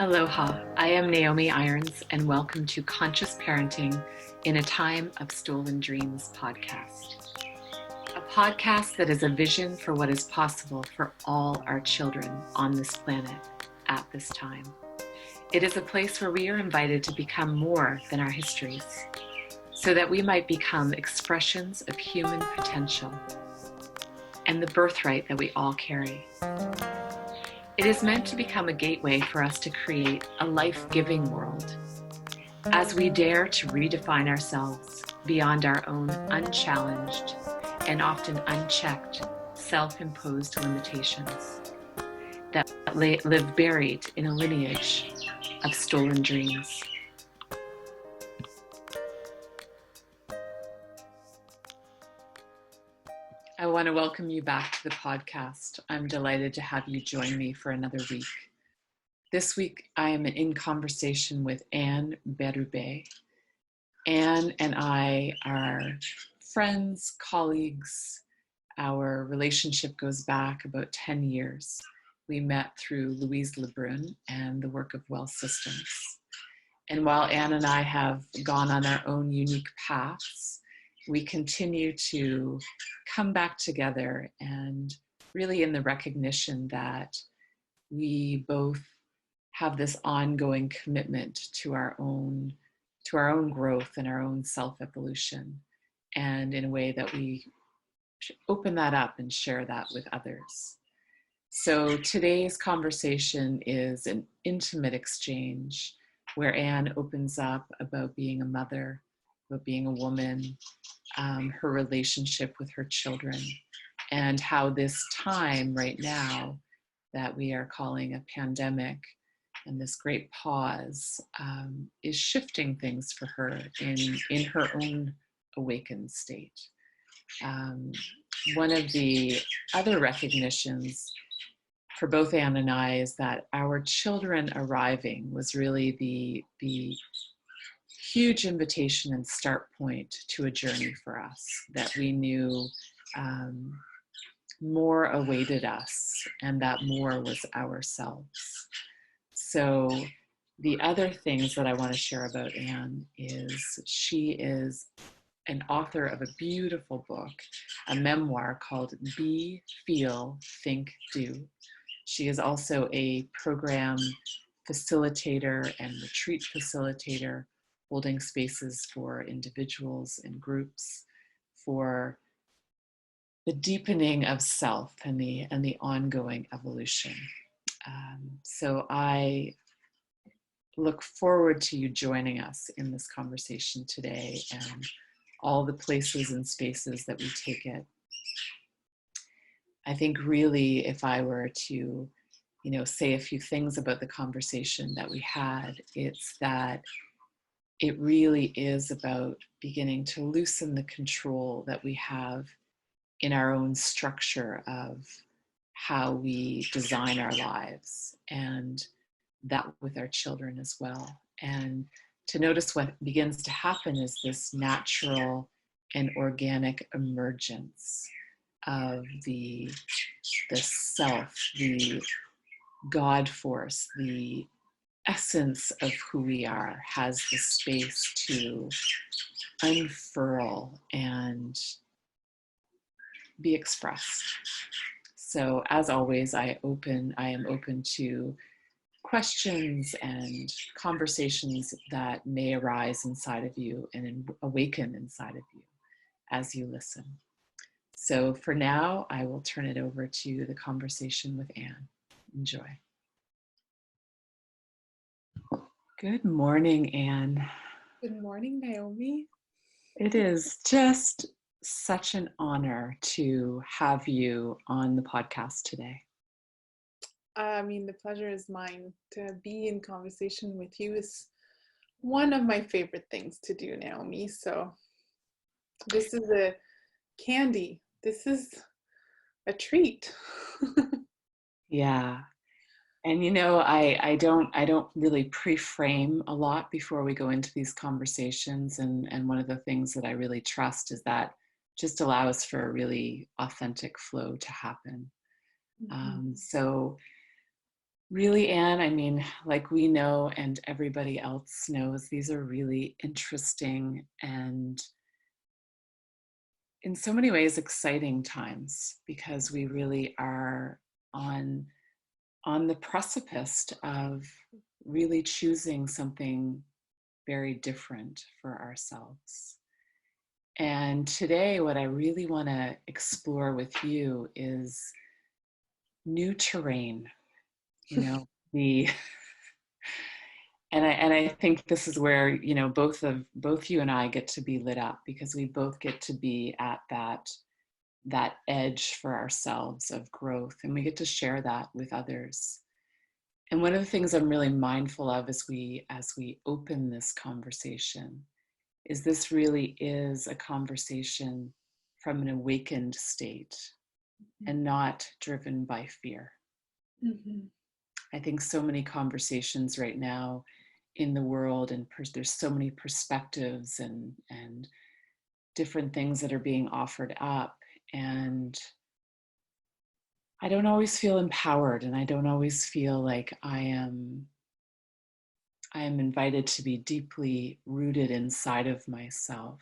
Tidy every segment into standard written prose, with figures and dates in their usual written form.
Aloha, I am Naomi Irons, and welcome to Conscious Parenting in a Time of Stolen Dreams podcast. A podcast that is a vision for what is possible for all our children on this planet at this time. It is a place where we are invited to become more than our histories, so that we might become expressions of human potential and the birthright that we all carry. It is meant to become a gateway for us to create a life-giving world as we dare to redefine ourselves beyond our own unchallenged and often unchecked self-imposed limitations that live buried in a lineage of stolen dreams. I want to welcome you back to the podcast. I'm delighted to have you join me for another week. This week, I am in conversation with Anne Bérubé. Anne and I are friends, colleagues. Our relationship goes back about 10 years. We met through Louise Lebrun and the work of Well Systems. And while Anne and I have gone on our own unique paths, we continue to come back together, and really in the recognition that we both have this ongoing commitment to our own growth and our own self-evolution, and in a way that we should open that up and share that with others. So today's conversation is an intimate exchange where Anne opens up about being a mother, about being a woman, her relationship with her children, and how this time right now that we are calling a pandemic and this great pause is shifting things for her in her own awakened state. One of the other recognitions for both Anne and I is that our children arriving was really the huge invitation and start point to a journey for us, that we knew more awaited us, and that more was ourselves. So the other things that I want to share about Anne is she is an author of a beautiful book, a memoir called Be, Feel, Think, Do. She is also a program facilitator and retreat facilitator, holding spaces for individuals and groups for the deepening of self and the ongoing evolution. So I look forward to you joining us in this conversation today and all the places and spaces that we take it. I think really, if I were to, say a few things about the conversation that we had, it's that it really is about beginning to loosen the control that we have in our own structure of how we design our lives, and that with our children as well. And to notice what begins to happen is this natural and organic emergence of the self, the God force, the essence of who we are has the space to unfurl and be expressed. So as always, I am open to questions and conversations that may arise inside of you and awaken inside of you as you listen. So for now, I will turn it over to the conversation with Anne. Enjoy. Good morning, Anne. Good morning, Naomi. It is just such an honor to have you on the podcast today. The pleasure is mine. To be in conversation with you is one of my favorite things to do, Naomi. So this is a candy. This is a treat. Yeah. And I don't really pre-frame a lot before we go into these conversations. And one of the things that I really trust is that just allows for a really authentic flow to happen. So Really, Anne, I mean, like we know and everybody else knows, these are really interesting and in so many ways exciting times because we really are on on the precipice of really choosing something very different for ourselves. And today, what I really want to explore with you is new terrain, you know, the and I think this is where, you know, both you and I get to be lit up because we both get to be at that edge for ourselves of growth, and we get to share that with others. And one of the things I'm really mindful of as we open this conversation is this really is a conversation from an awakened state and not driven by fear. Mm-hmm. I think so many conversations right now in the world, and there's so many perspectives and different things that are being offered up, and I don't always feel empowered, and I don't always feel like I am invited to be deeply rooted inside of myself,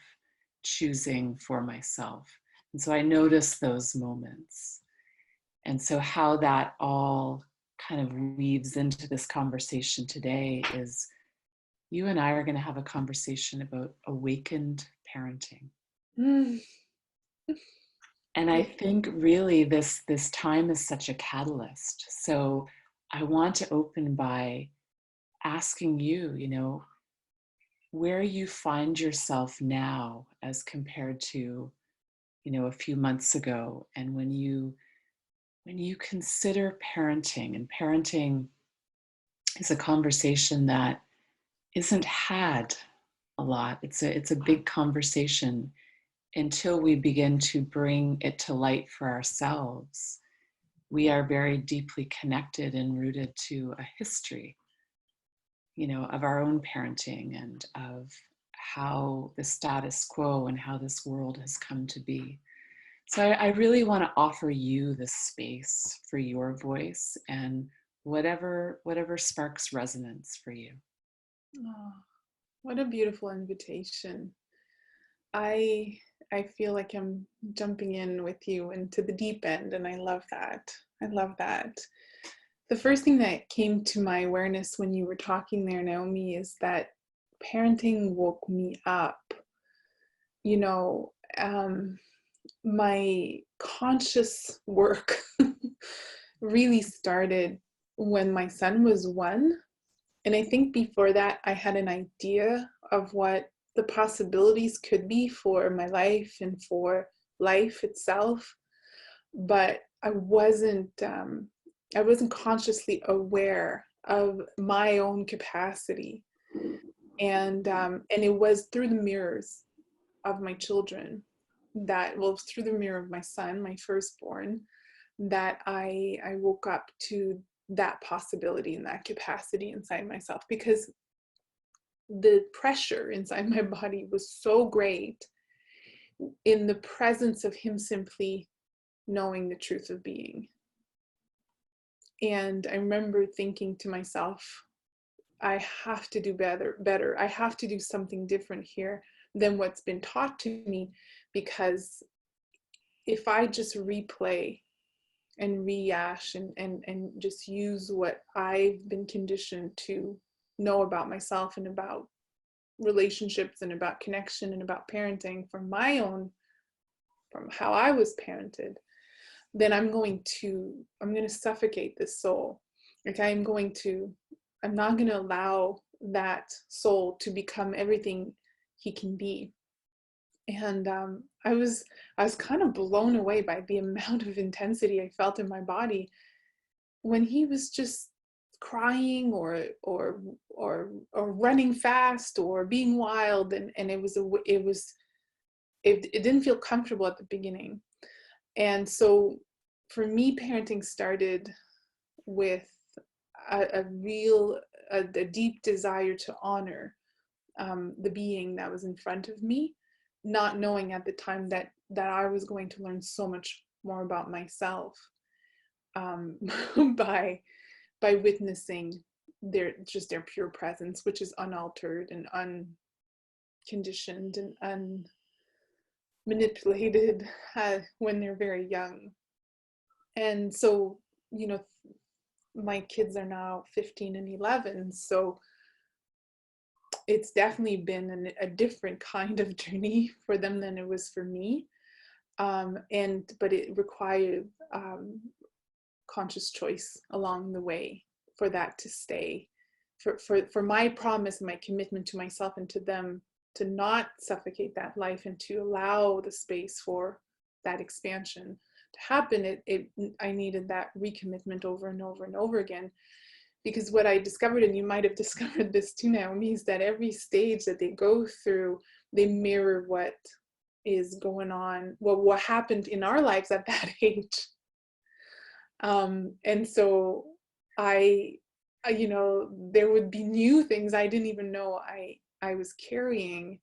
choosing for myself. And so I notice those moments. And so, how that all kind of weaves into this conversation today is you and I are going to have a conversation about awakened parenting. Mm. And I think really this time is such a catalyst. So I want to open by asking you, you know, where you find yourself now as compared to, you know, a few months ago, and when you consider parenting, and parenting is a conversation that isn't had a lot. It's a big conversation until we begin to bring it to light for ourselves. We are very deeply connected and rooted to a history, you know, of our own parenting and of how the status quo and how this world has come to be. So I really want to offer you the space for your voice and whatever sparks resonance for you. Oh, what a beautiful invitation. I I feel like I'm jumping in with you into the deep end, and I love that. I love that. The first thing that came to my awareness when you were talking there, Naomi, is that parenting woke me up. You know, my conscious work really started when my son was 1. And I think before that, I had an idea of what the possibilities could be for my life and for life itself, but I wasn't consciously aware of my own capacity, and it was through the mirrors of my children through the mirror of my son, my firstborn, that I woke up to that possibility and that capacity inside myself, because the pressure inside my body was so great in the presence of him simply knowing the truth of being. And I remember thinking to myself, I have to do better. I have to do something different here than what's been taught to me, because if I just replay and rehash and just use what I've been conditioned to know about myself and about relationships and about connection and about parenting from how I was parented, then I'm going to suffocate this soul. Like I'm not going to allow that soul to become everything he can be. And I was kind of blown away by the amount of intensity I felt in my body when he was just crying or running fast or being wild, and it didn't feel comfortable at the beginning. And so for me, parenting started with a deep desire to honor the being that was in front of me, not knowing at the time that I was going to learn so much more about myself, by by witnessing their pure presence, which is unaltered and unconditioned and unmanipulated when they're very young. And so, you know, my kids are now 15 and 11, so it's definitely been a different kind of journey for them than it was for me. But it required conscious choice along the way for that to stay, for my promise and my commitment to myself and to them to not suffocate that life and to allow the space for that expansion to happen. I needed that recommitment over and over and over again, because what I discovered, and you might have discovered this too, Naomi, is that every stage that they go through, they mirror what is going on, what happened in our lives at that age. And so you know, there would be new things I didn't even know I was carrying,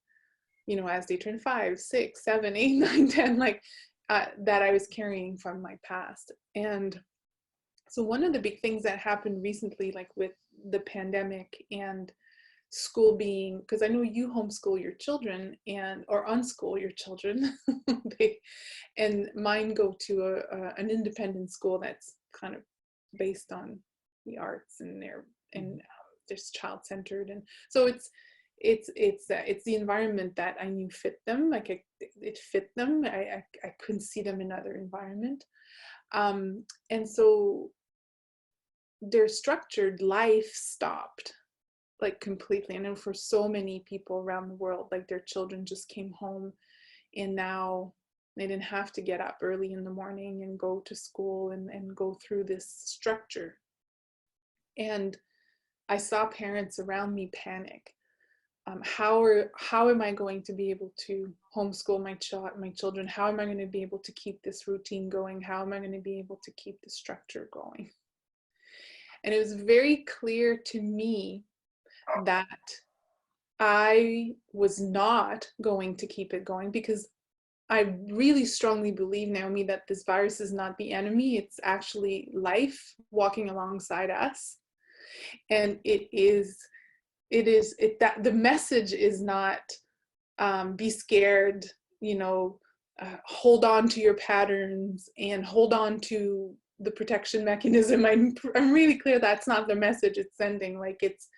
you know, as they turn 5, 6, 7, 8, 9, 10, like that I was carrying from my past. And so one of the big things that happened recently, like with the pandemic and school being, because I know you homeschool your children or unschool your children, and mine go to an independent school that's kind of based on the arts and there's child-centered, and so it's the environment that I knew fit them. Like it fit them. I couldn't see them in other environment, and so their structured life stopped, like completely. I know for so many people around the world, like their children just came home and now they didn't have to get up early in the morning and go to school and go through this structure. And I saw parents around me panic. How am I going to be able to homeschool my children? How am I going to be able to keep this routine going? How am I going to be able to keep the structure going? And it was very clear to me that I was not going to keep it going, because I really strongly believe, Naomi, that this virus is not the enemy. It's actually life walking alongside us. And that the message is not be scared, you know, hold on to your patterns and hold on to the protection mechanism. I'm really clear that's not the message it's sending. Like it's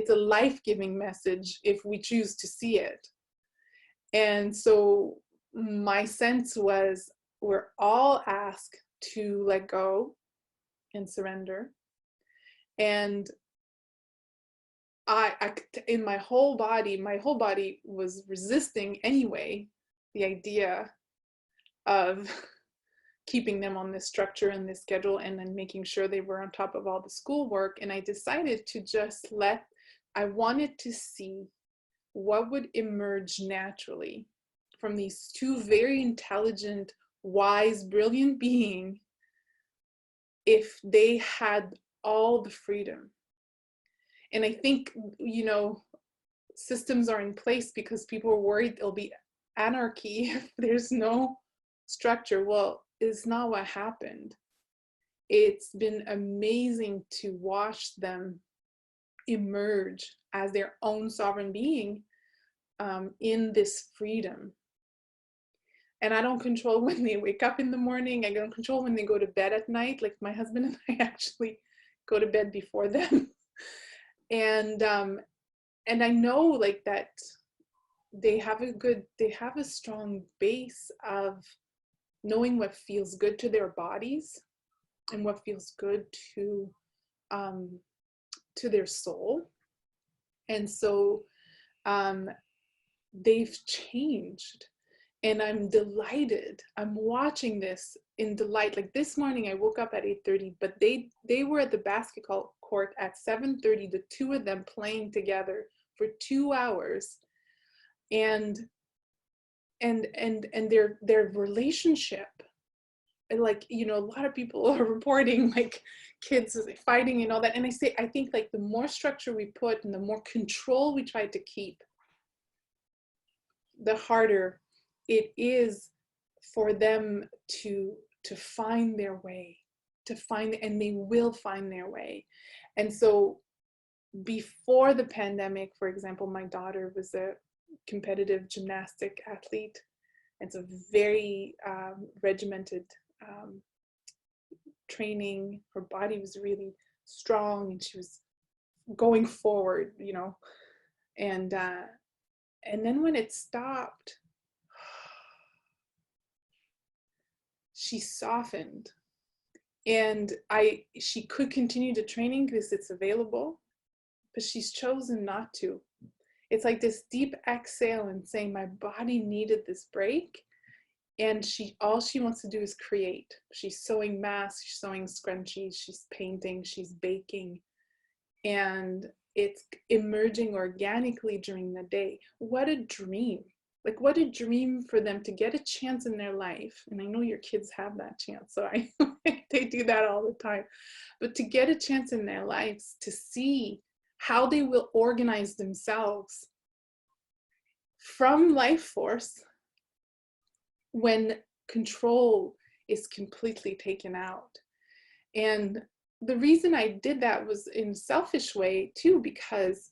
a life-giving message if we choose to see it. And so my sense was we're all asked to let go and surrender. And in my whole body was resisting anyway the idea of keeping them on this structure and this schedule and then making sure they were on top of all the schoolwork. And I decided to just I wanted to see what would emerge naturally from these two very intelligent, wise, brilliant beings if they had all the freedom. And I think, you know, systems are in place because people are worried there'll be anarchy if there's no structure. Well, it's not what happened. It's been amazing to watch them emerge as their own sovereign being in this freedom. And I don't control when they wake up in the morning. I don't control when they go to bed at night. Like my husband and I actually go to bed before them. And I know like that they have a strong base of knowing what feels good to their bodies and what feels good to their soul. And so they've changed, and I'm delighted. I'm watching this in delight. Like this morning I woke up at 8:30, but they were at the basketball court at 7:30, the two of them playing together for 2 hours, and their relationship, like, you know, a lot of people are reporting like kids fighting and all that, and I think like the more structure we put and the more control we try to keep, the harder it is for them to find their way, to find, and they will find their way. And so before the pandemic, for example, my daughter was a competitive gymnastic athlete. It's a very regimented training. Her body was really strong and she was going forward, you know. And then when it stopped, she softened. And she could continue the training because it's available, but she's chosen not to. It's like this deep exhale and saying, my body needed this break. And all she wants to do is create. She's sewing masks, she's sewing scrunchies, she's painting, she's baking. And it's emerging organically during the day. What a dream. Like, what a dream for them to get a chance in their life. And I know your kids have that chance, so they do that all the time. But to get a chance in their lives to see how they will organize themselves from life force when control is completely taken out. And the reason I did that was in a selfish way too, because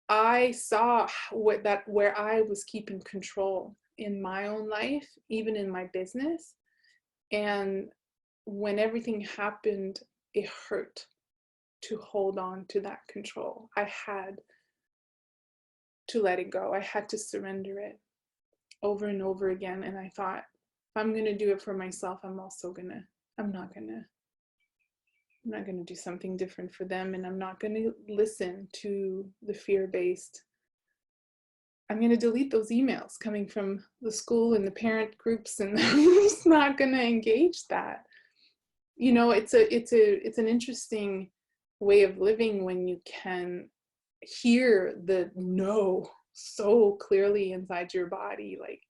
I saw where I was keeping control in my own life, even in my business. And when everything happened, it hurt to hold on to that control. I had to let it go. I had to surrender it over and over again. And I thought, if I'm going to do it for myself, I'm not going to do something different for them. And I'm not going to listen to the fear-based. I'm going to delete those emails coming from the school and the parent groups, and I'm just not going to engage that. You know, it's an interesting way of living when you can hear the no so clearly inside your body. Like,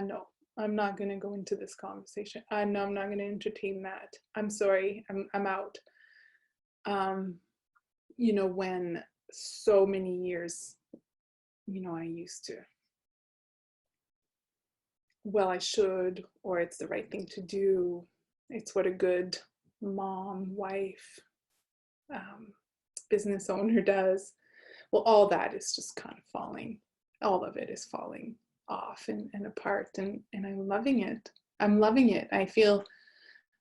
no, I'm not going to go into this conversation. No, I'm not going to entertain that. I'm sorry, I'm out. You know, when so many years, you know, I used to, well, I should, or it's the right thing to do. It's what a good mom, wife, business owner does. Well, all that is just kind of falling. All of it is falling off and apart, and I'm loving it. I'm loving it. I feel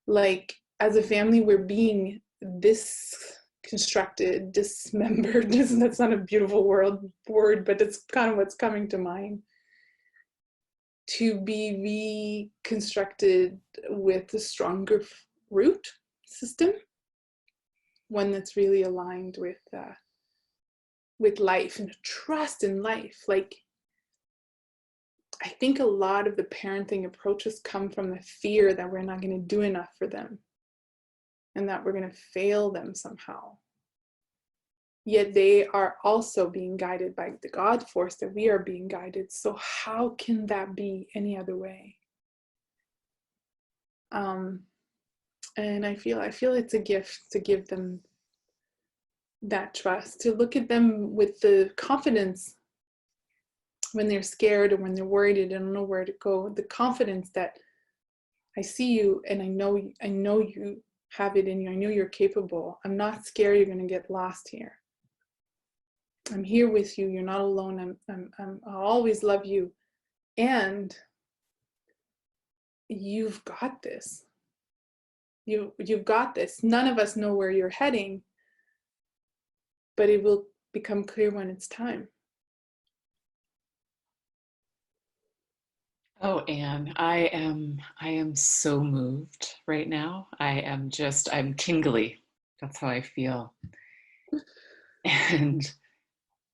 like as a family, we're being constructed, dismembered. That's not a beautiful word, but it's kind of what's coming to mind. To be reconstructed with a stronger root system, one that's really aligned with life and trust in life. Like, I think a lot of the parenting approaches come from the fear that we're not going to do enough for them and that we're going to fail them somehow. Yet they are also being guided by the God force that we are being guided. So how can that be any other way? And I feel it's a gift to give them that trust, to look at them with the confidence when they're scared or when they're worried and don't know where to go, the confidence that I see you and I know you have it in you. I know you're capable. I'm not scared you're going to get lost here. I'm here with you. You're not alone. I'll always love you. And you've got this. You've got this. None of us know where you're heading, but it will become clear when it's time. Oh, Anne, I am so moved right now. I'm tingly. That's how I feel. And,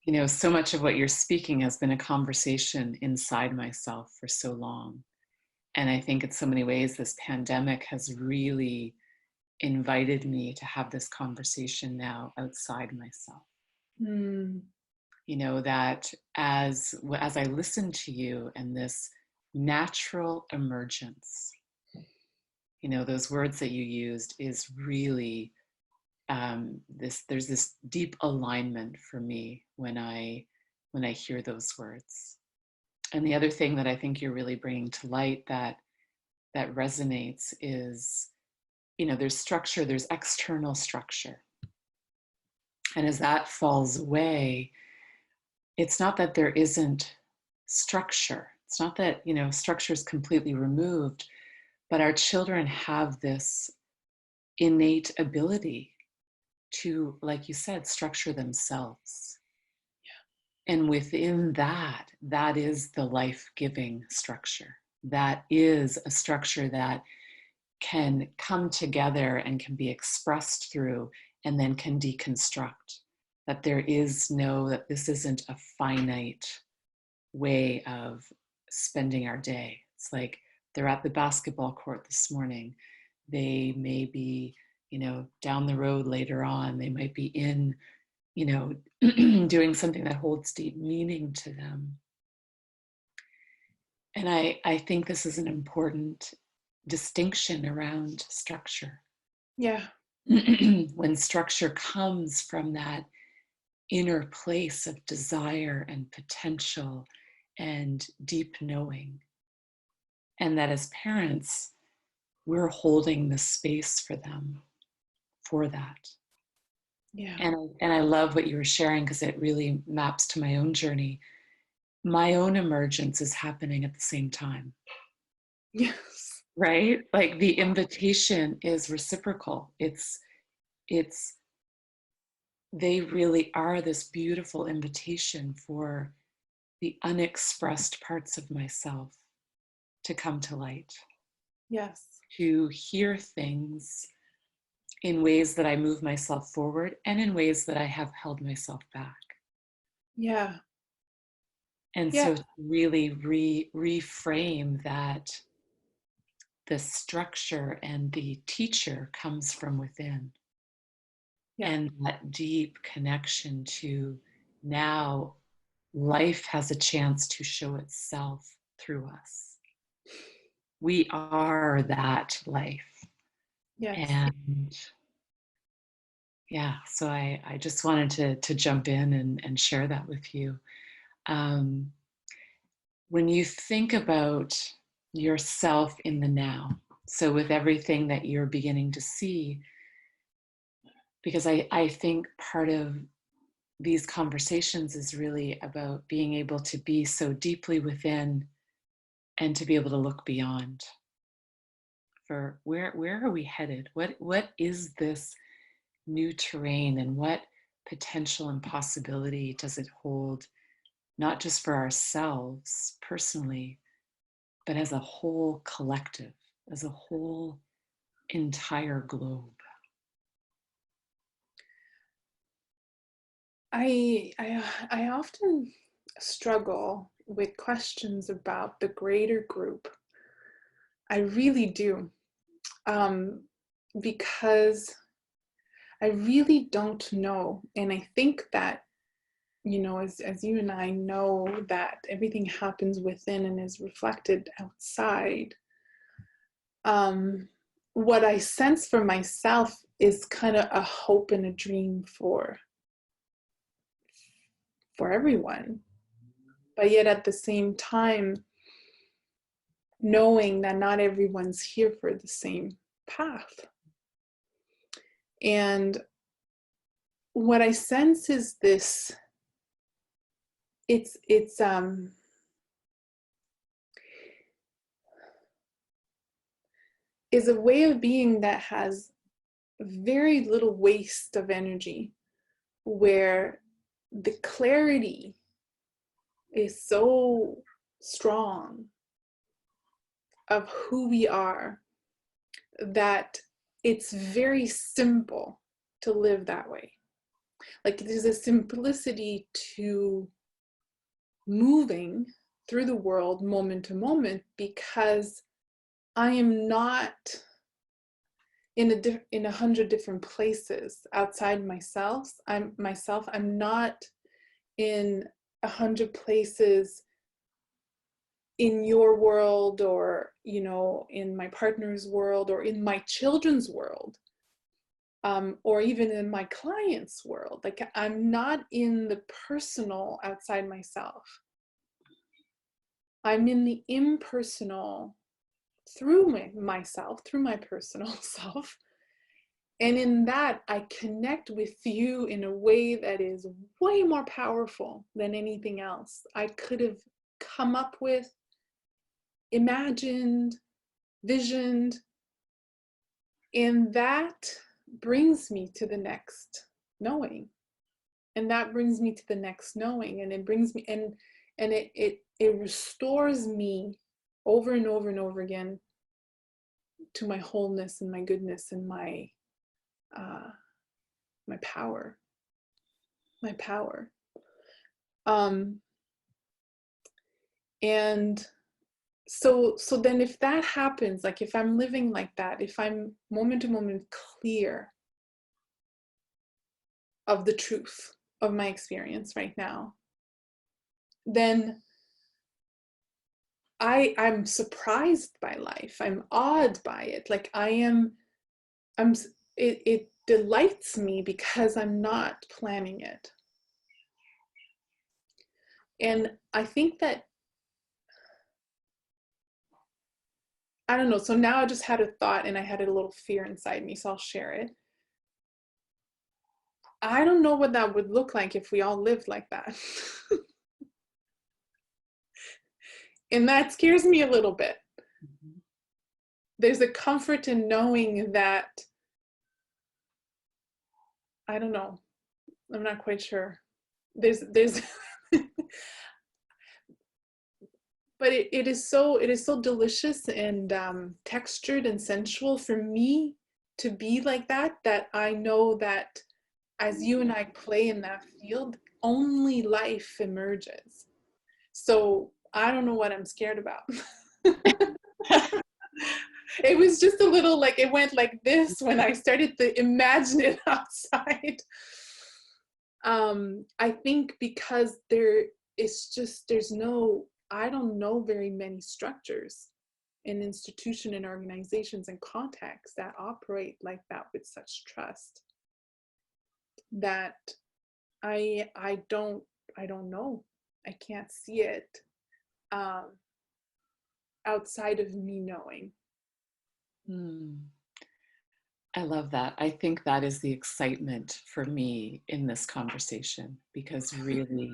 you know, so much of what you're speaking has been a conversation inside myself for so long. And I think in so many ways, this pandemic has really invited me to have this conversation now outside myself. Mm. You know, that as I listen to you and this natural emergence, you know, those words that you used is really there's this deep alignment for me when I hear those words. And the other thing that I think you're really bringing to light that resonates is there's structure, there's external structure. And as that falls away, it's not that there isn't structure. It's not that, structure is completely removed, but our children have this innate ability to, like you said, structure themselves. Yeah. And within that is the life-giving structure. That is a structure that can come together and can be expressed through and then can deconstruct. That that this isn't a finite way of spending our day. It's like they're at the basketball court this morning. They may be, down the road later on. They might be in, doing something that holds deep meaning to them. And I think this is an important distinction around structure. Yeah. When structure comes from that inner place of desire and potential and deep knowing, and that as parents, we're holding the space for them for that. Yeah. And I love what you were sharing, because it really maps to my own journey. My own emergence is happening at the same time. Yes. Right? Like the invitation is reciprocal. They really are this beautiful invitation for the unexpressed parts of myself to come to light. Yes. To hear things in ways that I move myself forward and in ways that I have held myself back. Yeah. And so to really reframe that the structure and the teacher comes from within. Yeah. And that deep connection to now life has a chance to show itself through us. We are that life. Yes. And yeah, so I just wanted to jump in and share that with you. When you think about yourself in the now, so with everything that you're beginning to see, because I think part of these conversations is really about being able to be so deeply within and to be able to look beyond. For where are we headed? What is this new terrain, and what potential and possibility does it hold, not just for ourselves personally, but as a whole collective, as a whole entire globe? I often struggle with questions about the greater group. I really do, because I really don't know. And I think that, as you and I know that everything happens within and is reflected outside, what I sense for myself is kind of a hope and a dream for everyone. But yet at the same time, knowing that not everyone's here for the same path. And what I sense is this, it's is a way of being that has very little waste of energy, where the clarity is so strong of who we are that it's very simple to live that way. Like there's a simplicity to moving through the world moment to moment, because I am not in 100 different places outside myself. I'm not in 100 places in your world, or in my partner's world, or in my children's world, or even in my client's world. Like I'm not in the personal outside myself. I'm in the impersonal through myself, through my personal self, And in that, I connect with you in a way that is way more powerful than anything else I could have come up with, imagined, visioned. And that brings me to the next knowing. And that brings me to the next knowing. And it brings me, and it restores me over and over and over again to my wholeness and my goodness and my power. My power. And so then if that happens, like if I'm living like that, if I'm moment to moment clear of the truth of my experience right now, then I'm surprised by life. I'm awed by it. Like it delights me because I'm not planning it. And I think that, I don't know, so now I just had a thought and I had a little fear inside me, so I'll share it. I don't know what that would look like if we all lived like that. And that scares me a little bit. Mm-hmm. There's a comfort in knowing that, I don't know, I'm not quite sure. There's but it is so delicious and textured and sensual for me to be like that, that I know that as you and I play in that field, only life emerges. So I don't know what I'm scared about. It was just a little, like, it went like this when I started to imagine it outside. I think because there's no, I don't know very many structures and institutions and organizations and contexts that operate like that with such trust, that I don't know. I can't see it outside of me knowing. I love that. I think that is the excitement for me in this conversation, because really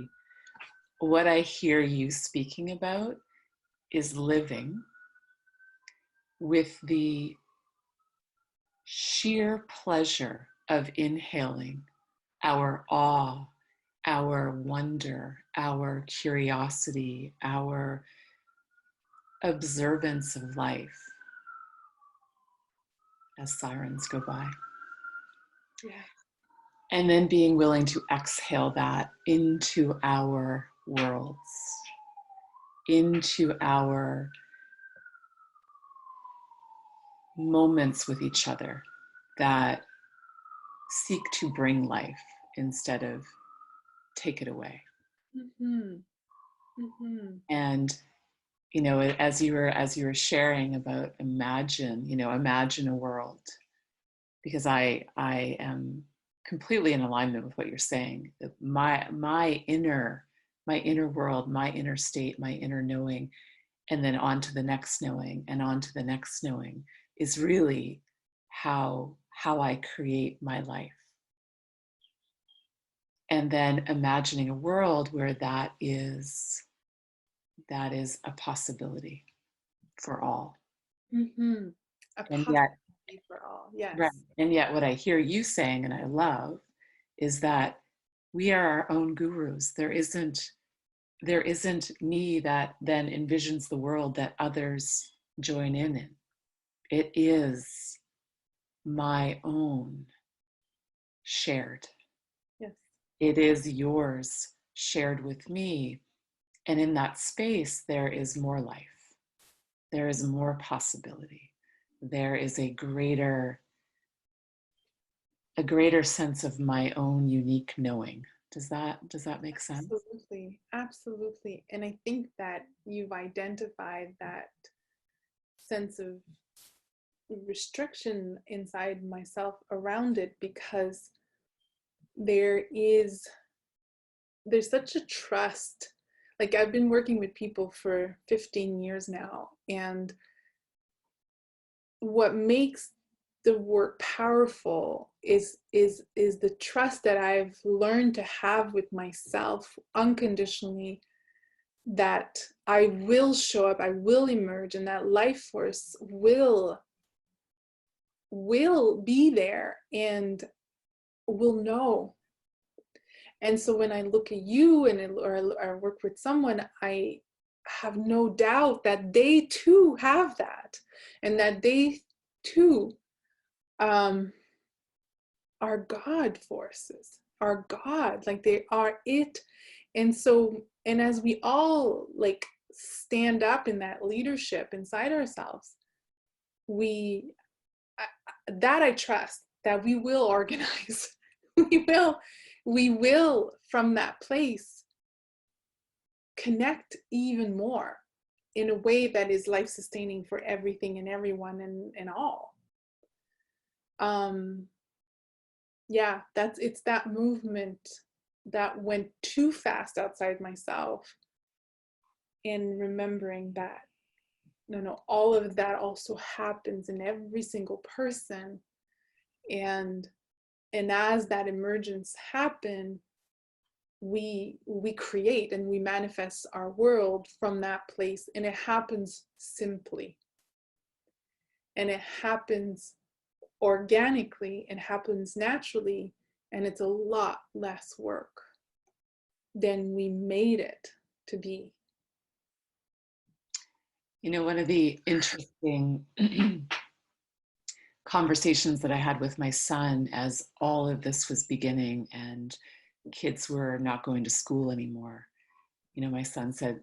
what I hear you speaking about is living with the sheer pleasure of inhaling our awe, our wonder, our curiosity, our observance of life as sirens go by. Yeah. And then being willing to exhale that into our worlds, into our moments with each other that seek to bring life instead of take it away. Mm-hmm. Mm-hmm. And you know, as you were sharing about imagine a world, because I am completely in alignment with what you're saying. My inner world, my inner state, my inner knowing, and then on to the next knowing, and on to the next knowing, is really how I create my life. And then imagining a world where that is a possibility for all. Mm-hmm. And yet, for all, yes. Right. And yet what I hear you saying, and I love, is that we are our own gurus. There isn't me that then envisions the world that others join in. It is my own shared. Yes. It is yours shared with me. And in that space, there is more life. There is more possibility. There is a greater sense of my own unique knowing. Does that make sense? Absolutely. And I think that you've identified that sense of restriction inside myself around it, because there's such a trust. Like, I've been working with people for 15 years now, and what makes the word powerful is the trust that I've learned to have with myself unconditionally, that I will show up, I will emerge, and that life force will be there and will know. And so when I look at you or work with someone, I have no doubt that they too have that, and that they too are God forces, are God, like they are it. And so, and as we all like stand up in that leadership inside ourselves, that I trust that we will organize. we will from that place connect even more in a way that is life sustaining for everything and everyone and all. Yeah, it's that movement that went too fast outside myself, and remembering that no, all of that also happens in every single person. And as that emergence happen, we create and we manifest our world from that place, and it happens simply, and it happens organically, and happens naturally, and it's a lot less work than we made it to be. You know, one of the interesting conversations that I had with my son as all of this was beginning and kids were not going to school anymore, you know, my son said,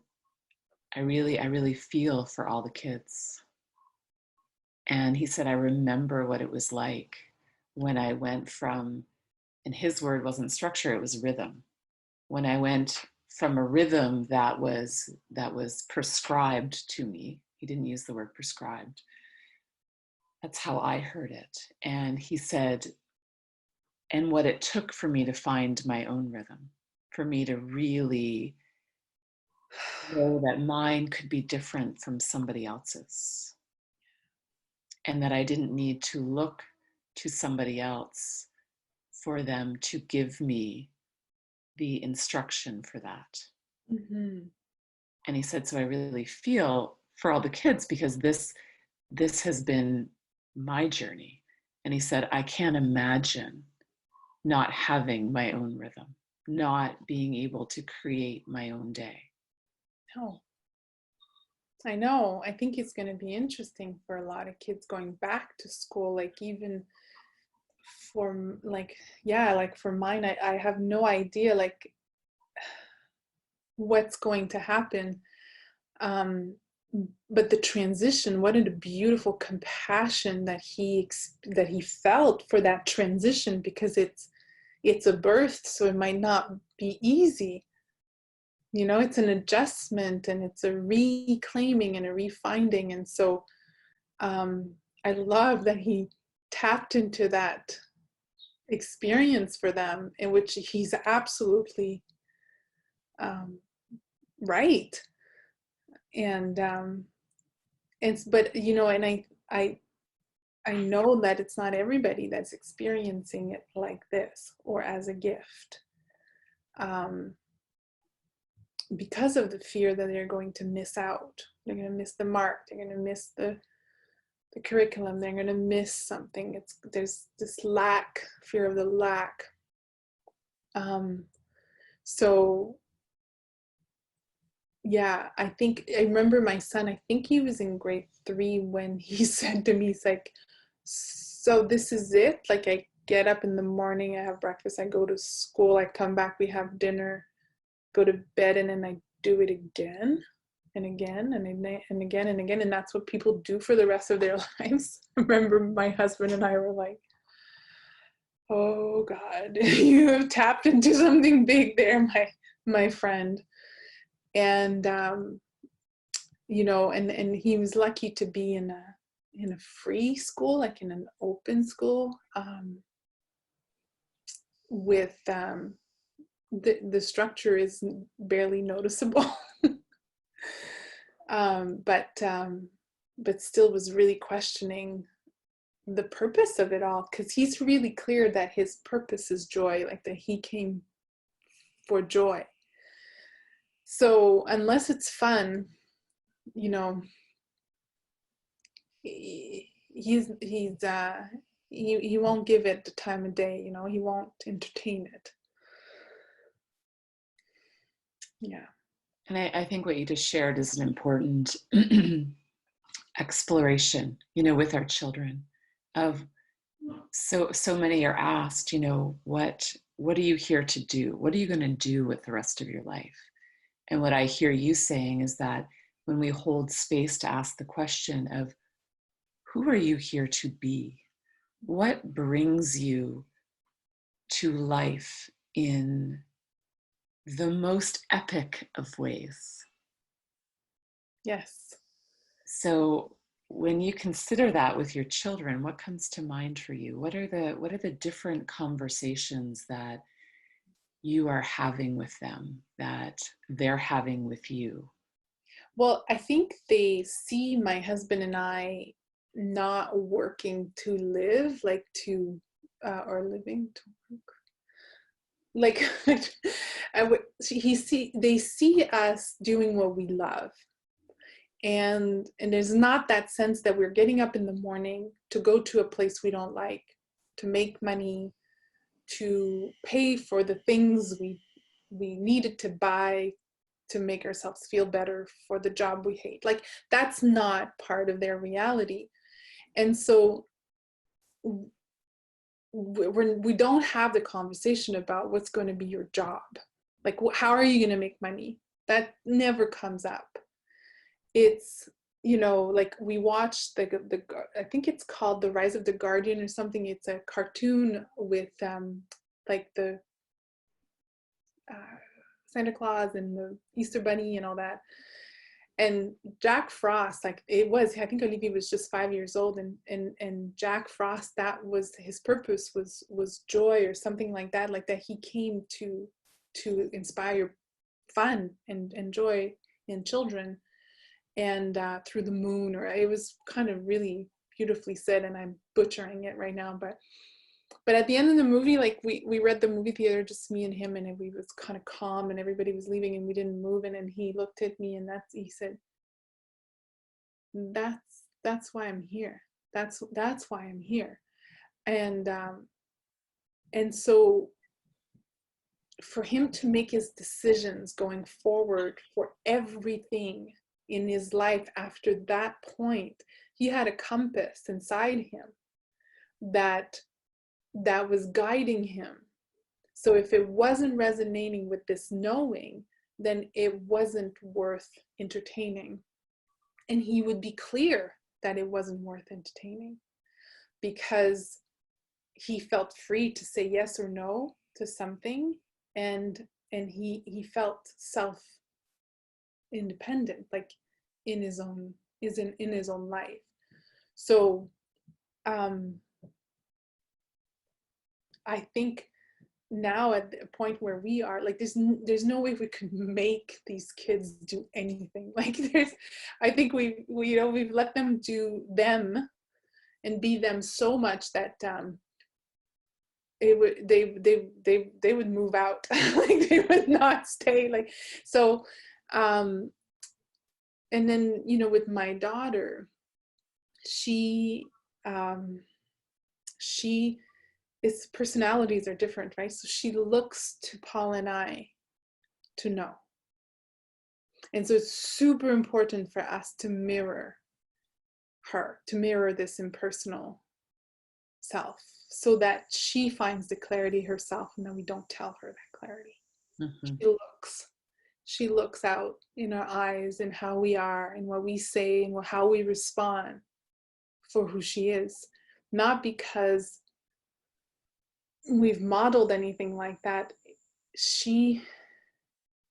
I really feel for all the kids. And he said, I remember what it was like when I went from, and his word wasn't structure, it was rhythm. When I went from a rhythm that was prescribed to me, he didn't use the word prescribed. That's how I heard it. And he said, and what it took for me to find my own rhythm, for me to really know that mine could be different from somebody else's, and that I didn't need to look to somebody else for them to give me the instruction for that. Mm-hmm. And he said, so I really feel for all the kids, because this has been my journey. And he said, I can't imagine not having my own rhythm, not being able to create my own day. No, I know. I think it's going to be interesting for a lot of kids going back to school, like even for like, yeah, like for mine, I have no idea like what's going to happen. But the transition, what a beautiful compassion that he felt for that transition, because it's a birth, so it might not be easy. You know, it's an adjustment, and it's a reclaiming and a refinding. And so I love that he tapped into that experience for them, in which he's absolutely right. And it's, but you know, and I know that it's not everybody that's experiencing it like this or as a gift, because of the fear that they're going to miss out. They're going to miss the mark. They're going to miss the curriculum. They're going to miss something. There's this lack, fear of the lack. So yeah, I remember my son, I think he was in grade 3 when he said to me, he's like, so this is it? Like, I get up in the morning, I have breakfast, I go to school, I come back, we have dinner, go to bed, and then I do it again and again and again and again. And that's what people do for the rest of their lives. I remember my husband and I were like, oh God, you have tapped into something big there, my friend. And you know, and he was lucky to be in a free school, like in an open school, with the structure is barely noticeable. But still was really questioning the purpose of it all, because he's really clear that his purpose is joy, like that he came for joy. So unless it's fun, you know, he won't give it the time of day, you know, he won't entertain it. Yeah. And I think what you just shared is an important exploration, you know, with our children of so many are asked, you know, what are you here to do? What are you going to do with the rest of your life? And what I hear you saying is that when we hold space to ask the question of who are you here to be? What brings you to life in the most epic of ways? Yes. So when you consider that with your children, what comes to mind for you? What are the different conversations that you are having with them, that they're having with you? Well, I think they see my husband and I not working to live, like to, or living to work. Like, they see us doing what we love. And there's not that sense that we're getting up in the morning to go to a place we don't like, to make money, to pay for the things we needed to buy to make ourselves feel better for the job we hate. Like, that's not part of their reality. And so we don't have the conversation about what's going to be your job. Like, how are you going to make money? That never comes up. It's, you know, like we watched the I think it's called The Rise of the Guardian or something. It's a cartoon with like the Santa Claus and the Easter Bunny and all that. And Jack Frost, like it was, I think Olivier was just 5 years old, and Jack Frost, that was his purpose, was joy or something like that he came to inspire fun and joy in children, and through the moon, or it was kind of really beautifully said, and I'm butchering it right now, but at the end of the movie, like we read the movie theater, just me and him, and we was kind of calm, and everybody was leaving, and we didn't move, and then he looked at me, and he said, that's why I'm here. That's why I'm here. And so for him to make his decisions going forward for everything in his life after that point, he had a compass inside him that was guiding him. So if it wasn't resonating with this knowing, then it wasn't worth entertaining. And he would be clear that it wasn't worth entertaining, because he felt free to say yes or no to something, and he felt self independent, like in his own life. So I think now at the point where we are, like there's no way we could make these kids do anything. Like I think we you know, we've let them do them and be them so much that they would move out. Like they would not stay, like, so and then, you know, with my daughter, she its personalities are different, right? So she looks to Paul and I to know. And so it's super important for us to mirror her, to mirror this impersonal self, so that she finds the clarity herself, and then we don't tell her that clarity. Mm-hmm. She looks out in our eyes and how we are and what we say and how we respond for who she is, not because we've modeled anything like that. She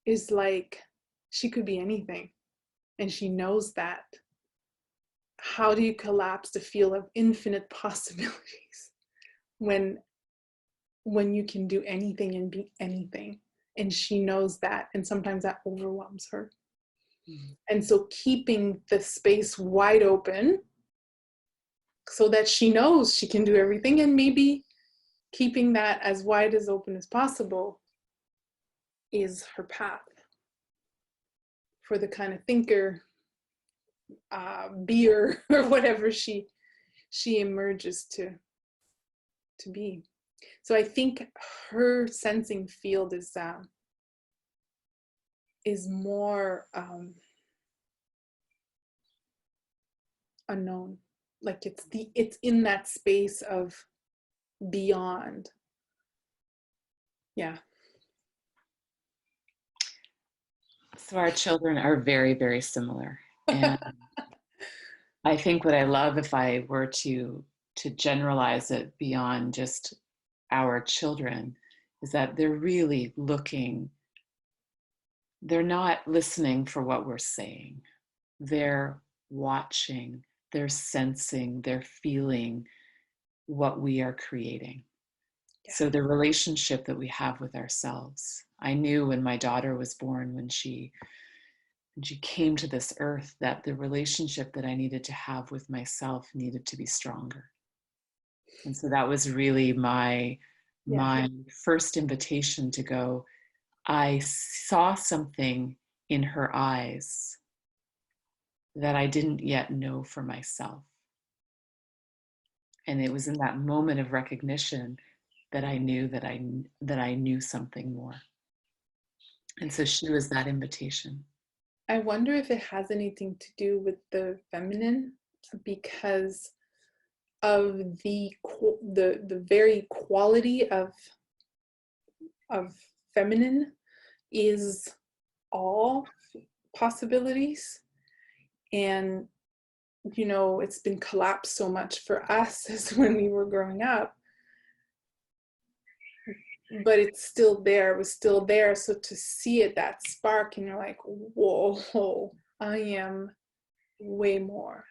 is like, she could be anything, and she knows that. How do you collapse the field of infinite possibilities when you can do anything and be anything? And she knows that, and sometimes that overwhelms her. Mm-hmm. And so keeping the space wide open, so that she knows she can do everything, and maybe keeping that as wide as open as possible is her path for the kind of thinker, beer, or whatever she emerges to be. So I think her sensing field is more unknown. Like it's in that space of beyond. Yeah. So our children are very, very similar. And I think what I love, if I were to generalize it beyond just our children, is that they're really looking, they're not listening for what we're saying. They're watching, they're sensing, they're feeling what we are creating. Yeah. So the relationship that we have with ourselves. I knew when my daughter was born, when she came to this earth, that the relationship that I needed to have with myself needed to be stronger. And so that was really my first invitation to go. I saw something in her eyes that I didn't yet know for myself. And it was in that moment of recognition that I knew that I knew something more. And so she was that invitation. I wonder if it has anything to do with the feminine, because of the very quality of feminine is all possibilities. And you know, it's been collapsed so much for us as when we were growing up, but it's still there. It was still there. So to see it, that spark, and you're like, whoa, I am way more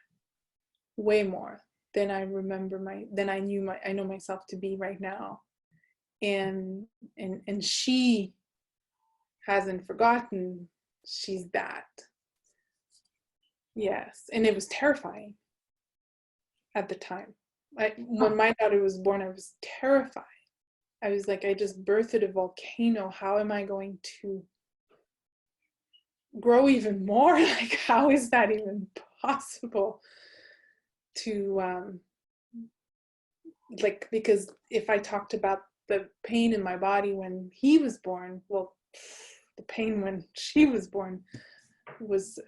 than I remember I know myself to be right now. And she hasn't forgotten she's that. Yes. And it was terrifying at the time. When my daughter was born, I was terrified. I was like, I just birthed a volcano. How am I going to grow even more? Like, how is that even possible? To like, because if I talked about the pain in my body when he was born, well, the pain when she was born was,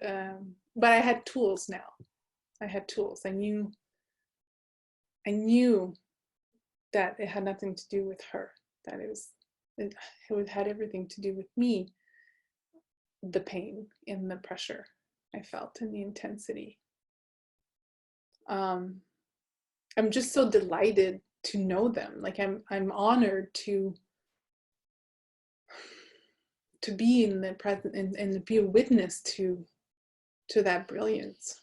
but I had tools now. I had tools. I knew that it had nothing to do with her, that it had everything to do with me, the pain and the pressure I felt and the intensity. I'm just so delighted to know them. Like I'm honored to be in the present and be a witness to that brilliance.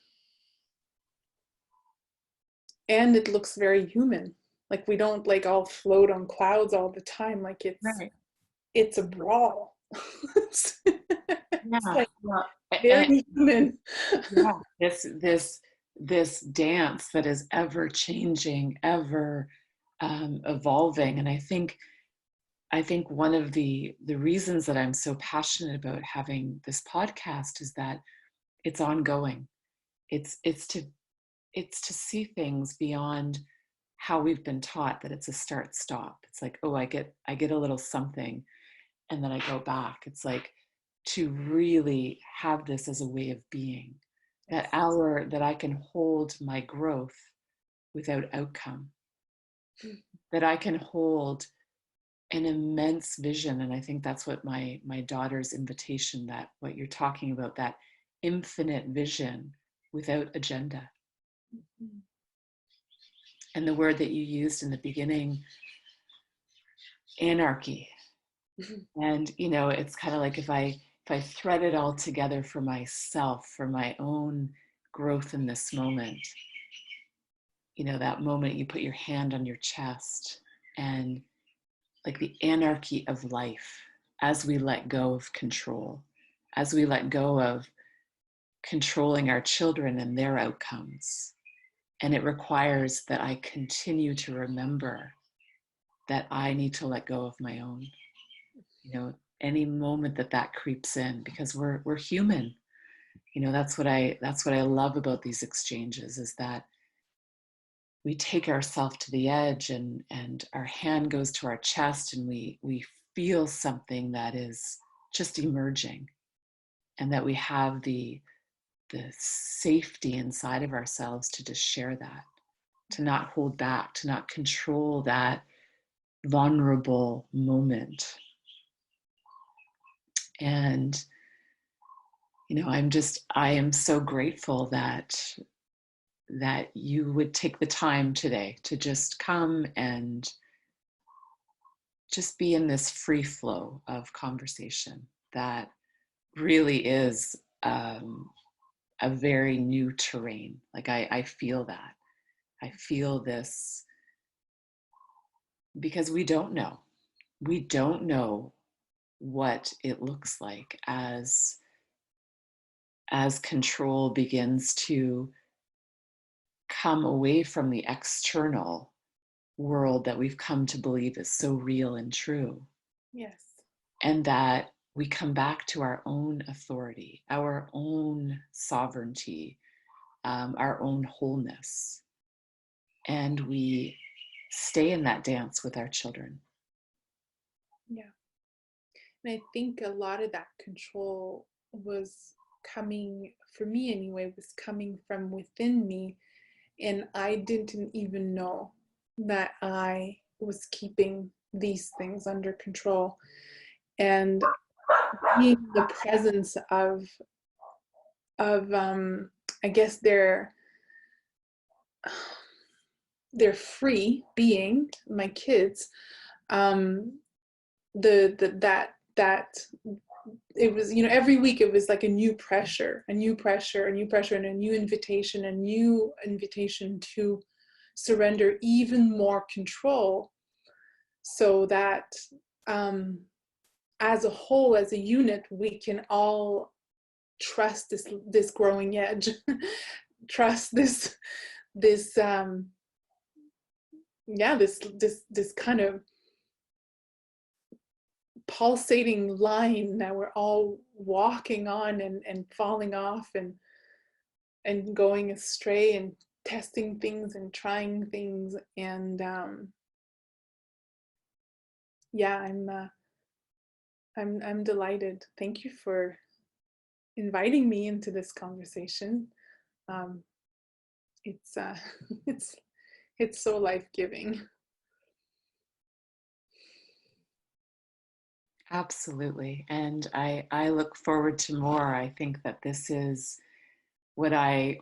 And it looks very human. Like we don't like all float on clouds all the time. Like it's a brawl. It's like very human. Yeah. This dance that is ever changing, ever evolving. And I think one of the reasons that I'm so passionate about having this podcast is that it's ongoing. It's to see things beyond how we've been taught, that it's a start stop. It's like, oh, I get a little something and then I go back. It's like to really have this as a way of being, that I can hold my growth without outcome, that I can hold an immense vision. And I think that's what my daughter's invitation, that what you're talking about, that infinite vision without agenda. Mm-hmm. And the word that you used in the beginning, anarchy. Mm-hmm. And you know, it's kind of like if I thread it all together for myself, for my own growth in this moment, you know, that moment you put your hand on your chest, and like the anarchy of life as we let go of control, as we let go of controlling our children and their outcomes, And it requires that I continue to remember that I need to let go of my own, any moment that creeps in, because we're human. That's what I love about these exchanges, is that we take ourselves to the edge, and our hand goes to our chest, and we feel something that is just emerging, and that we have the safety inside of ourselves to just share that, to not hold back, to not control that vulnerable moment. And I am so grateful that you would take the time today to just come and just be in this free flow of conversation that really is a very new terrain. Like I feel that. I feel this because we don't know. We don't know what it looks like as control begins to come away from the external world that we've come to believe is so real and true. Yes. And that we come back to our own authority, our own sovereignty, our own wholeness. And we stay in that dance with our children. Yeah. And I think a lot of that control was coming, for me anyway, was coming from within me. And I didn't even know that I was keeping these things under control. And being in the presence of I guess they're free being, my kids, that it was, every week it was like a new pressure, and a new invitation to surrender even more control, so that as a whole, as a unit, we can all trust this growing edge, trust this kind of pulsating line that we're all walking on, and falling off, and going astray, and testing things and trying things. And I'm delighted. Thank you for inviting me into this conversation. It's it's so life-giving. Absolutely. And I look forward to more. I think that this is what I'm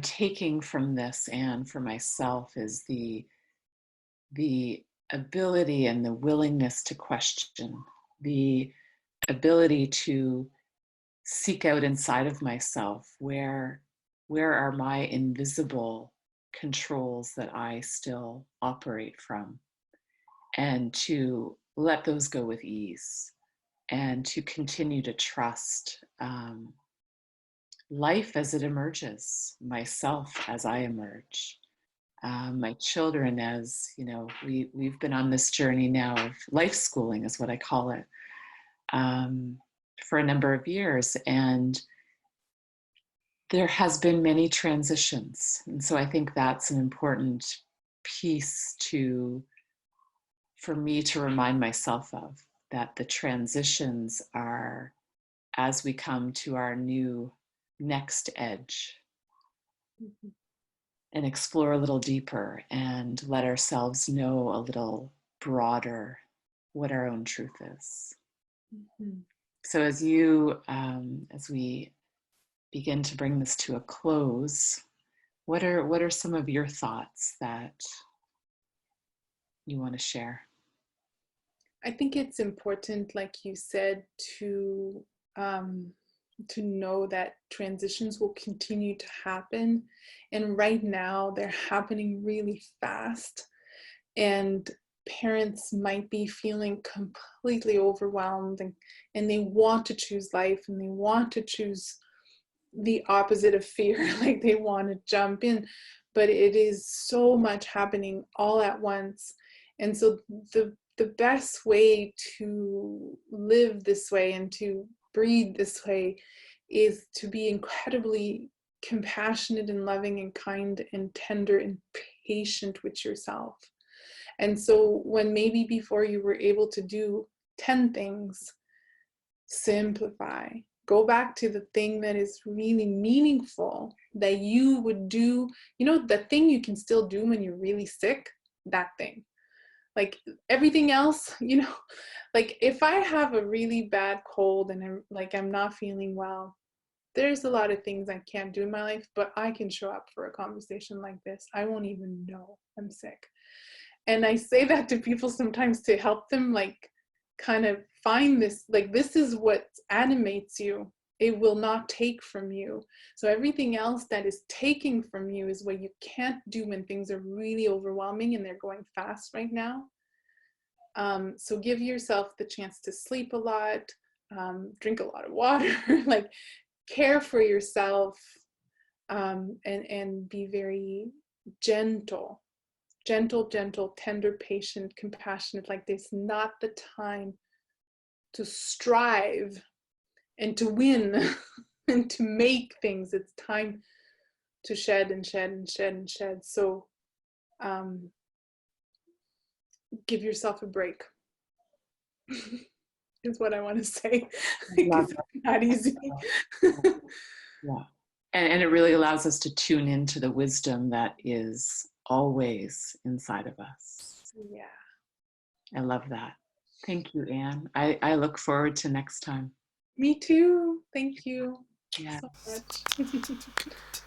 taking from this, and for myself, is the ability and the willingness to question, the ability to seek out inside of myself where are my invisible controls that I still operate from, and to let those go with ease, and to continue to trust life as it emerges, myself as I emerge, my children as, we've been on this journey now of life schooling, is what I call it, for a number of years. And there has been many transitions. And so I think that's an important piece for me to remind myself of, that the transitions are as we come to our new next edge, Mm-hmm. and explore a little deeper, and let ourselves know a little broader what our own truth is. Mm-hmm. So as we begin to bring this to a close, what are some of your thoughts that you want to share? I think it's important, like you said, to know that transitions will continue to happen. And right now they're happening really fast. And parents might be feeling completely overwhelmed, and they want to choose life, and they want to choose the opposite of fear, like they want to jump in, but it is so much happening all at once. And so the best way to live this way and to breathe this way is to be incredibly compassionate and loving and kind and tender and patient with yourself. And so when maybe before you were able to do 10 things, simplify. Go back to the thing that is really meaningful that you would do. You know, the thing you can still do when you're really sick, that thing. Like everything else, you know, like if I have a really bad cold and I'm not feeling well, there's a lot of things I can't do in my life, but I can show up for a conversation like this. I won't even know I'm sick. And I say that to people sometimes to help them like kind of find this, like this is what animates you. It will not take from you. So everything else that is taking from you is what you can't do when things are really overwhelming and they're going fast right now. So give yourself the chance to sleep a lot, drink a lot of water, like care for yourself, and be very gentle, tender, patient, compassionate. Like there's not the time to strive and to win and to make things. It's time to shed and shed and shed and shed. So give yourself a break is what I want to say. It's not easy. Yeah. And it really allows us to tune into the wisdom that is always inside of us. Yeah. I love that. Thank you, Anne. I look forward to next time. Me too. Thank you Yeah. so much.